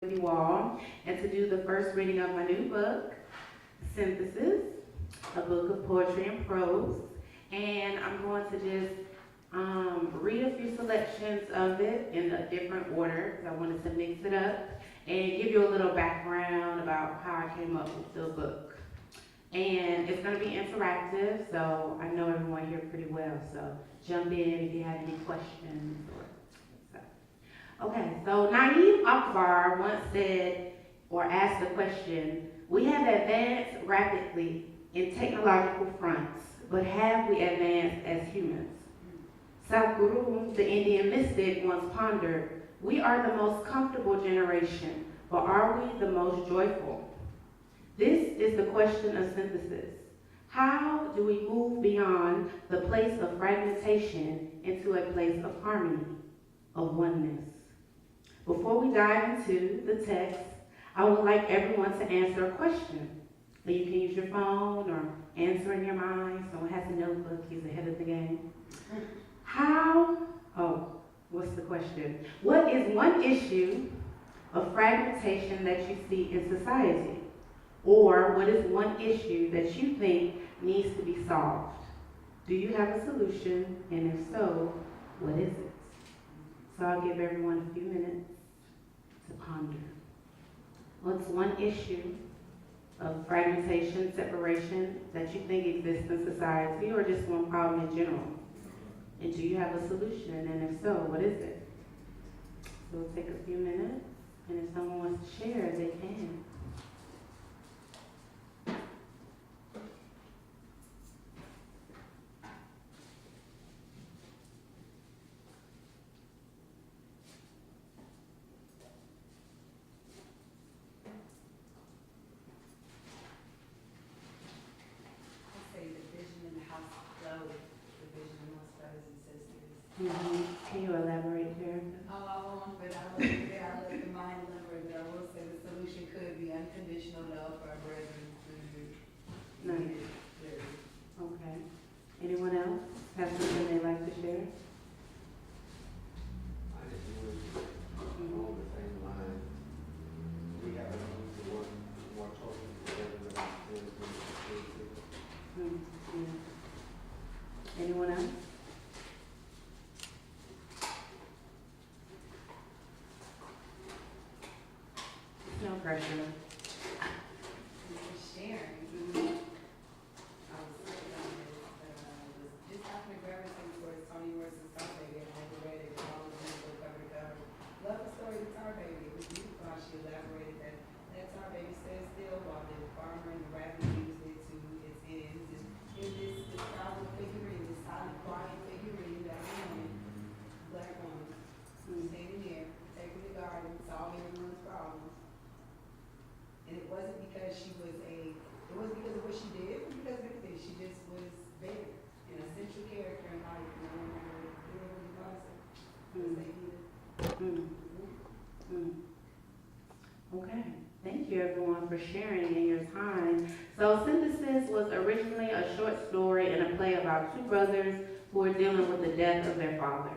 with you all and to do the first reading of my new book, Synthesis, a book of poetry and prose. And I'm going to just read a few selections of it in a different order because I wanted to mix it up and give you a little background about how I came up with the book. And it's going to be interactive, so I know everyone here pretty well, so jump in if you have any questions or so. Okay, so Naeem Akbar once said or asked the question, we have advanced rapidly in technological fronts, but have we advanced as humans? Sadhguru, the Indian mystic, once pondered, we are the most comfortable generation, but are we the most joyful? This is the question of synthesis. How do we move beyond the place of fragmentation into a place of harmony, of oneness? Before we dive into the text, I would like everyone to answer a question. So you can use your phone or answer in your mind. Someone has a notebook, he's ahead of the game. What's the question? What is one issue of fragmentation that you see in society? Or what is one issue that you think needs to be solved? Do you have a solution? And if so, what is it? So I'll give everyone a few minutes to ponder. What's one issue of fragmentation, separation that you think exists in society, or just one problem in general? And do you have a solution? And if so, what is it? So we'll take a few minutes, and if someone wants to share, they can. Can you elaborate there? Oh, I won't, but I will let the mind elaborate, but I will say the solution could be unconditional love for our brethren through Nice. Okay. Anyone else have something they'd like to share? I just wanted to along the same line. We have a need to work more closely together with our community. Yeah. Anyone else? No pressure. Sharing. I was sitting on this, was just happening gravitating towards Tony versus Star Baby, and I read it, all of them go cover to cover. Love the story of Tar Baby. It was beautiful how she elaborated that Tar Baby stood still while the farmer and the rabbit used it to its ends. And in this silent figurine, this silent, quiet figurine that woman, black woman, standing there, taking the garden, solving everyone's problems. And it wasn't because it wasn't because of what she did, it was because of everything. She just was there, an essential character in life, and no one ever really Okay, thank you everyone for sharing in your time. So Synthesis was originally a short story and a play about two brothers who were dealing with the death of their father.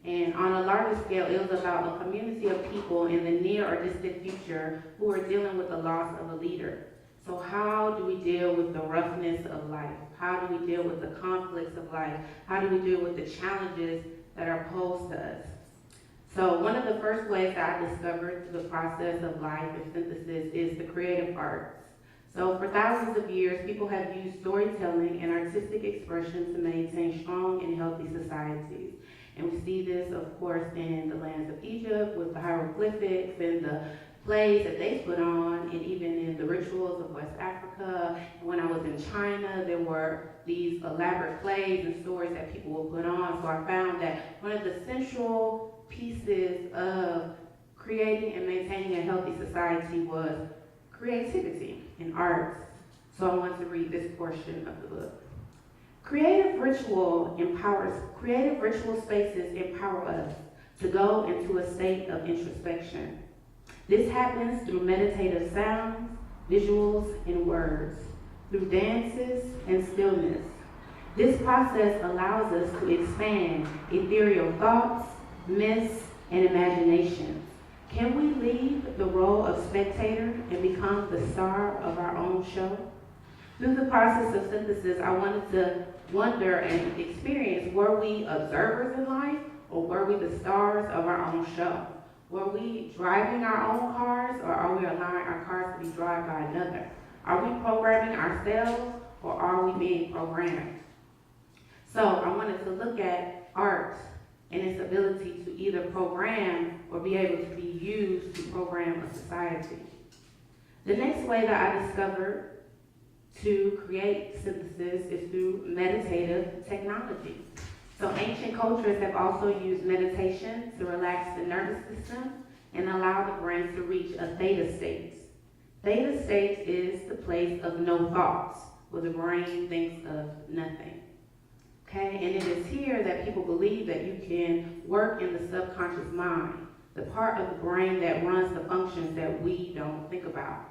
And on a larger scale, it was about a community of people in the near or distant future who are dealing with the loss of a leader. So how do we deal with the roughness of life? How do we deal with the conflicts of life? How do we deal with the challenges that are posed to us? So one of the first ways that I discovered through the process of life and synthesis is the creative arts. So for thousands of years, people have used storytelling and artistic expression to maintain strong and healthy societies. And we see this, of course, in the lands of Egypt with the hieroglyphics and the plays that they put on, and even in the rituals of West Africa. And when I was in China, there were these elaborate plays and stories that people would put on. So I found that one of the central pieces of creating and maintaining a healthy society was creativity and arts. So I want to read this portion of the book. Creative ritual spaces empower us to go into a state of introspection. This happens through meditative sounds, visuals, and words, through dances and stillness. This process allows us to expand ethereal thoughts, myths, and imaginations, Can we leave the role of spectator and become the star of our own show? Through the process of synthesis, I wanted to wonder and experience, were we observers in life, or were we the stars of our own show? Were we driving our own cars, or are we allowing our cars to be driven by another? Are we programming ourselves, or are we being programmed? So I wanted to look at art and its ability to either program or be able to be used to program a society. The next way that I discovered to create synthesis is through meditative technology. So ancient cultures have also used meditation to relax the nervous system and allow the brain to reach a theta state. Theta state is the place of no thoughts, where the brain thinks of nothing. Okay, and it is here that people believe that you can work in the subconscious mind, the part of the brain that runs the functions that we don't think about.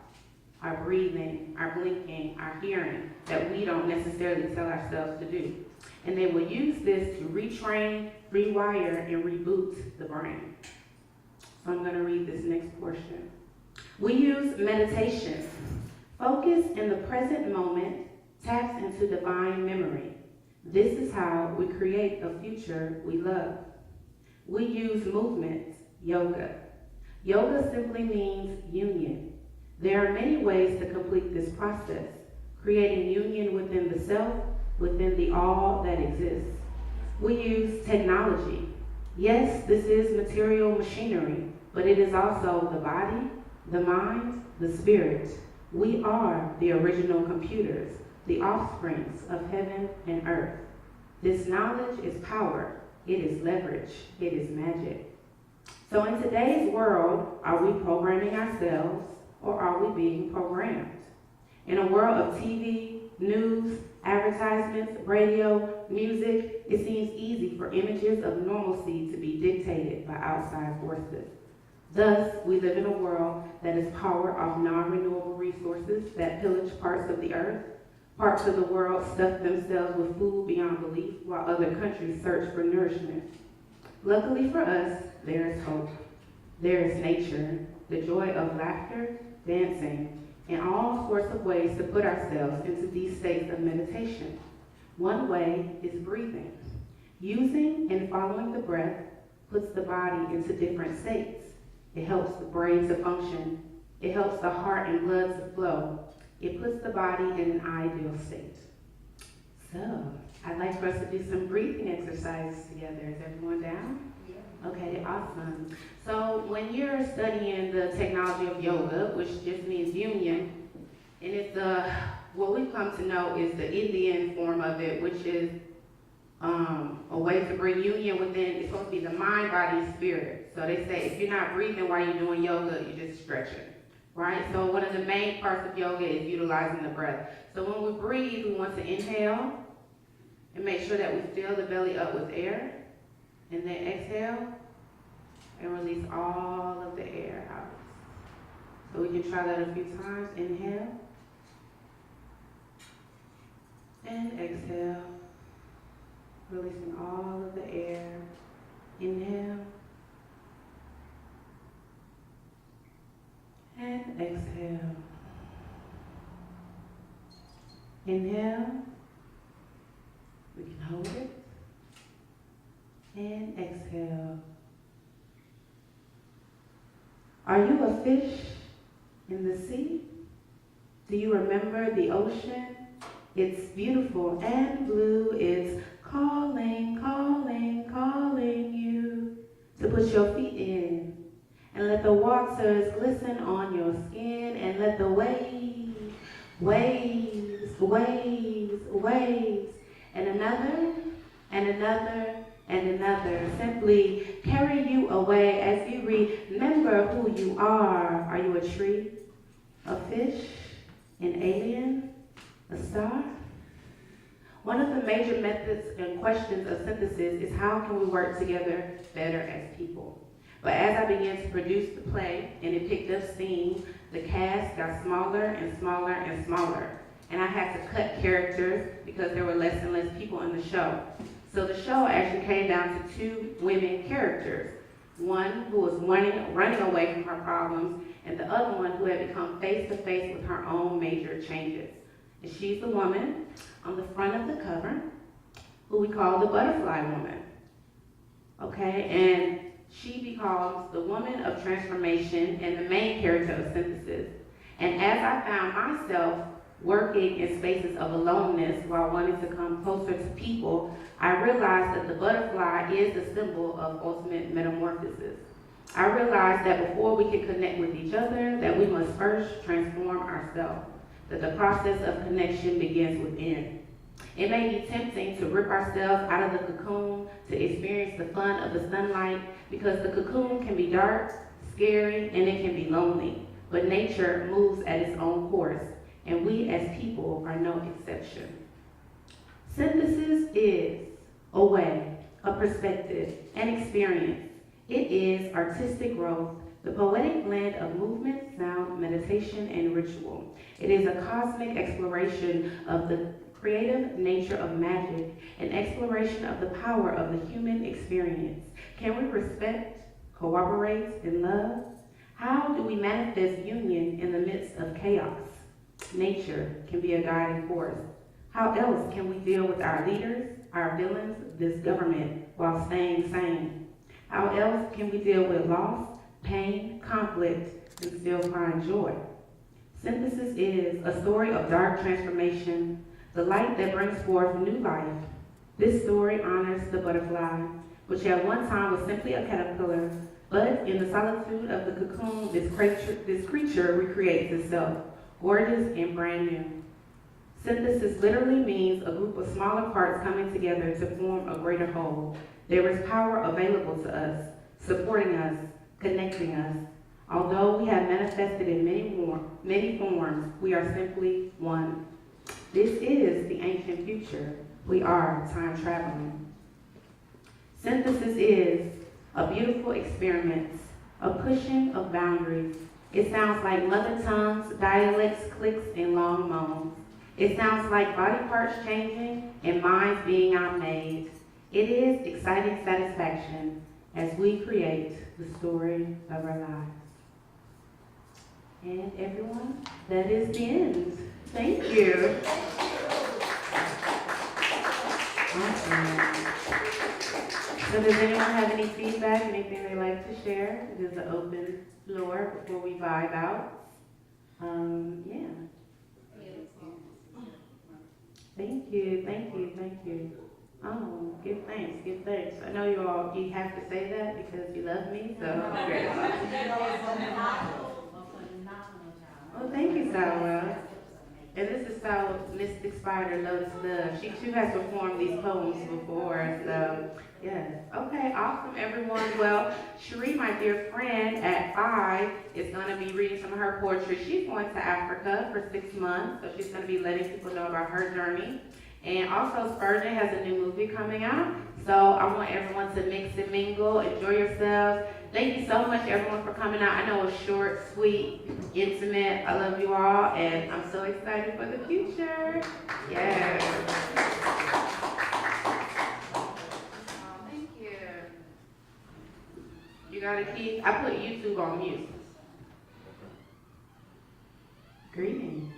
Our breathing, our blinking, our hearing, that we don't necessarily tell ourselves to do. And they will use this to retrain, rewire, and reboot the brain. So I'm going to read this next portion. We use meditation. Focus in the present moment taps into divine memory. This is how we create a future we love. We use movement, yoga. Yoga simply means union. There are many ways to complete this process, creating union within the self, within the all that exists. We use technology. Yes, this is material machinery, but it is also the body, the mind, the spirit. We are the original computers, the offsprings of heaven and earth. This knowledge is power. It is leverage. It is magic. So in today's world, are we programming ourselves, or are we being programmed? In a world of TV, news, advertisements, radio, music, it seems easy for images of normalcy to be dictated by outside forces. Thus, we live in a world that is powered off non-renewable resources that pillage parts of the earth. Parts of the world stuff themselves with food beyond belief, while other countries search for nourishment. Luckily for us, there is hope. There is nature, the joy of laughter, dancing, and all sorts of ways to put ourselves into these states of meditation. One way is breathing. Using and following the breath puts the body into different states. It helps the brain to function. It helps the heart and blood to flow. It puts the body in an ideal state. So, I'd like for us to do some breathing exercises together. Is everyone down? Okay, awesome. So when you're studying the technology of yoga, which just means union, and it's what we've come to know is the Indian form of it, which is a way to bring union within. It's supposed to be the mind, body, and spirit. So they say if you're not breathing while you're doing yoga, you're just stretching, right? So one of the main parts of yoga is utilizing the breath. So when we breathe, we want to inhale and make sure that we fill the belly up with air. And then exhale and release all of the air out. So we can try that a few times. Inhale and exhale, releasing all of the air. Inhale and exhale. Inhale, we can hold it. And exhale. Are you a fish in the sea? Do you remember the ocean? It's beautiful and blue. It's calling, calling, calling you to put your feet in. And let the waters glisten on your skin. And let the waves, waves, waves, waves. And another, and another, and another simply carry you away as you remember who you are. Are you a tree, a fish, an alien, a star? One of the major methods and questions of synthesis is how can we work together better as people? But as I began to produce the play and it picked up steam, the cast got smaller and smaller and smaller. And I had to cut characters because there were less and less people in the show. So the show actually came down to 2 women characters. One who was running away from her problems, and the other one who had become face to face with her own major changes. And she's the woman on the front of the cover, who we call the butterfly woman. Okay, and she becomes the woman of transformation and the main character of Synthesis. And as I found myself working in spaces of aloneness while wanting to come closer to people, I realized that the butterfly is the symbol of ultimate metamorphosis. I realized that before we can connect with each other, that we must first transform ourselves, that the process of connection begins within. It may be tempting to rip ourselves out of the cocoon to experience the fun of the sunlight, because the cocoon can be dark, scary, and it can be lonely. But nature moves at its own course, and we as people are no exception. Synthesis is a way, a perspective, an experience. It is artistic growth, the poetic blend of movement, sound, meditation, and ritual. It is a cosmic exploration of the creative nature of magic, an exploration of the power of the human experience. Can we respect, cooperate, and love? How do we manifest union in the midst of chaos? Nature can be a guiding force. How else can we deal with our leaders, our villains, this government, while staying sane? How else can we deal with loss, pain, conflict, and still find joy? Synthesis is a story of dark transformation, the light that brings forth new life. This story honors the butterfly, which at one time was simply a caterpillar, but in the solitude of the cocoon, this creature recreates itself, gorgeous and brand new. Synthesis literally means a group of smaller parts coming together to form a greater whole. There is power available to us, supporting us, connecting us. Although we have manifested in many forms, we are simply one. This is the ancient future. We are time traveling. Synthesis is a beautiful experiment, a pushing of boundaries. It sounds like mother tongues, dialects, clicks, and long moans. It sounds like body parts changing and minds being outmade. It is exciting satisfaction as we create the story of our lives. And everyone, that is the end. Thank you. Awesome. So does anyone have any feedback, anything they'd like to share? It is an open floor before we vibe out. Yeah. Thank you, thank you, thank you. Oh, give thanks, give thanks. I know you have to say that because you love me, so. Oh, thank you, Sawa. And this is Sawa, Mystic Spider, Lotus Love. She too has performed these poems before, so yes. Okay, awesome, everyone. Well, Cherie, my dear friend, at 5 is going to be reading some of her poetry. She's going to Africa for 6 months, so she's going to be letting people know about her journey. And also, Spurgeon has a new movie coming out, so I want everyone to mix and mingle, enjoy yourselves. Thank you so much, everyone, for coming out. I know it's short, sweet, intimate. I love you all, and I'm so excited for the future. Yes. Thank you. You got a key? I put YouTube on mute. Greetings.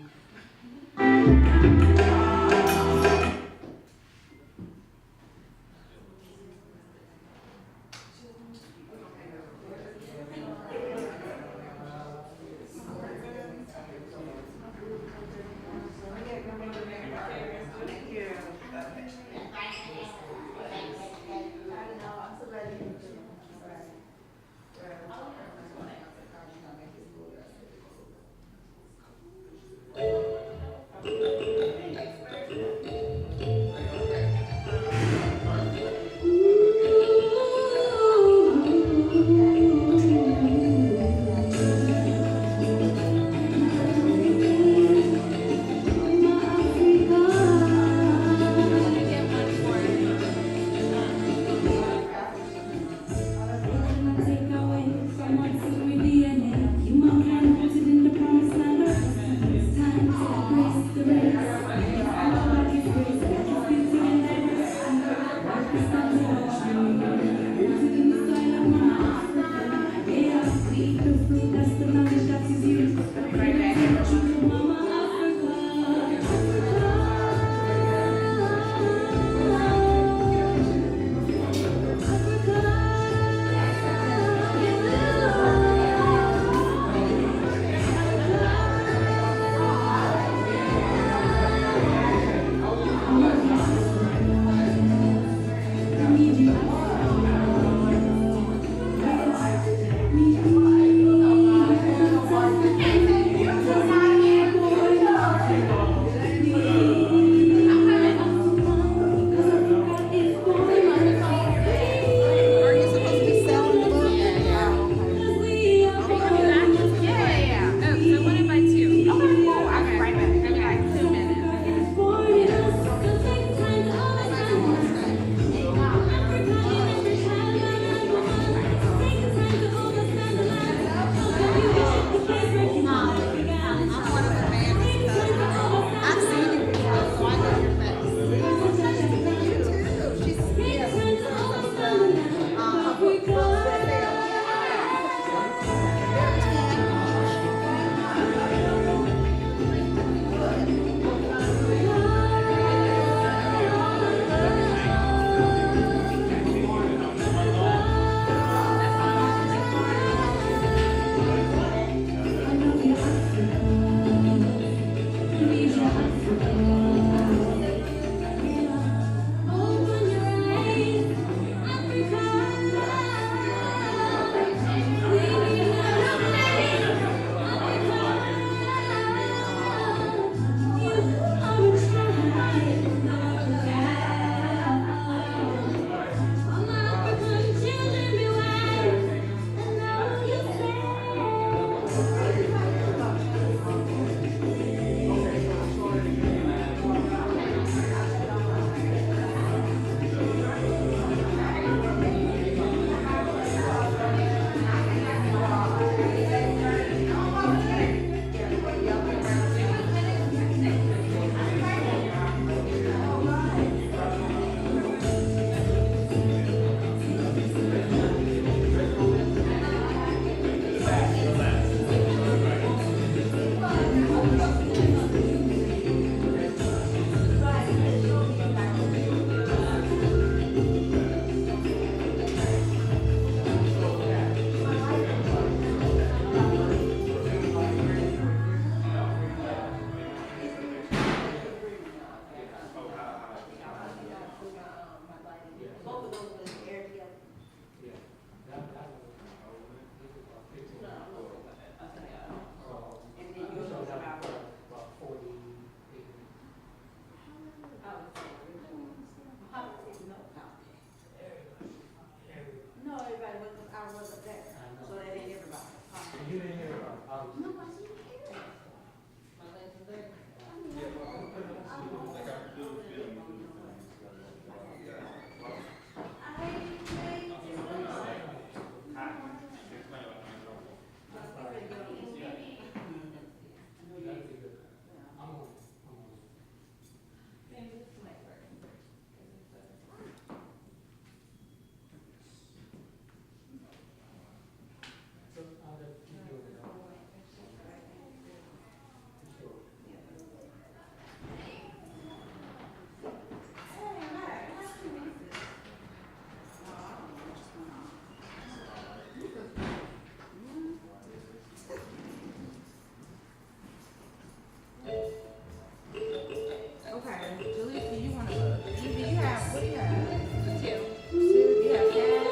Okay, Julius, do you want to look? Do you have, what do you have? Two. Do you have cash?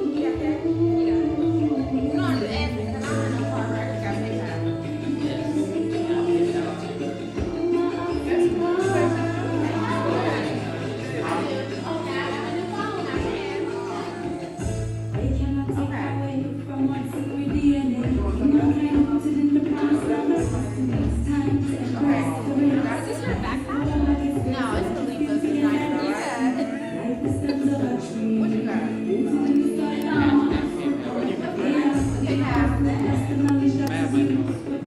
You have cash? Yeah. No, I'm just asking, because I don't know if I actually got PayPal. Okay. Is this your backpack?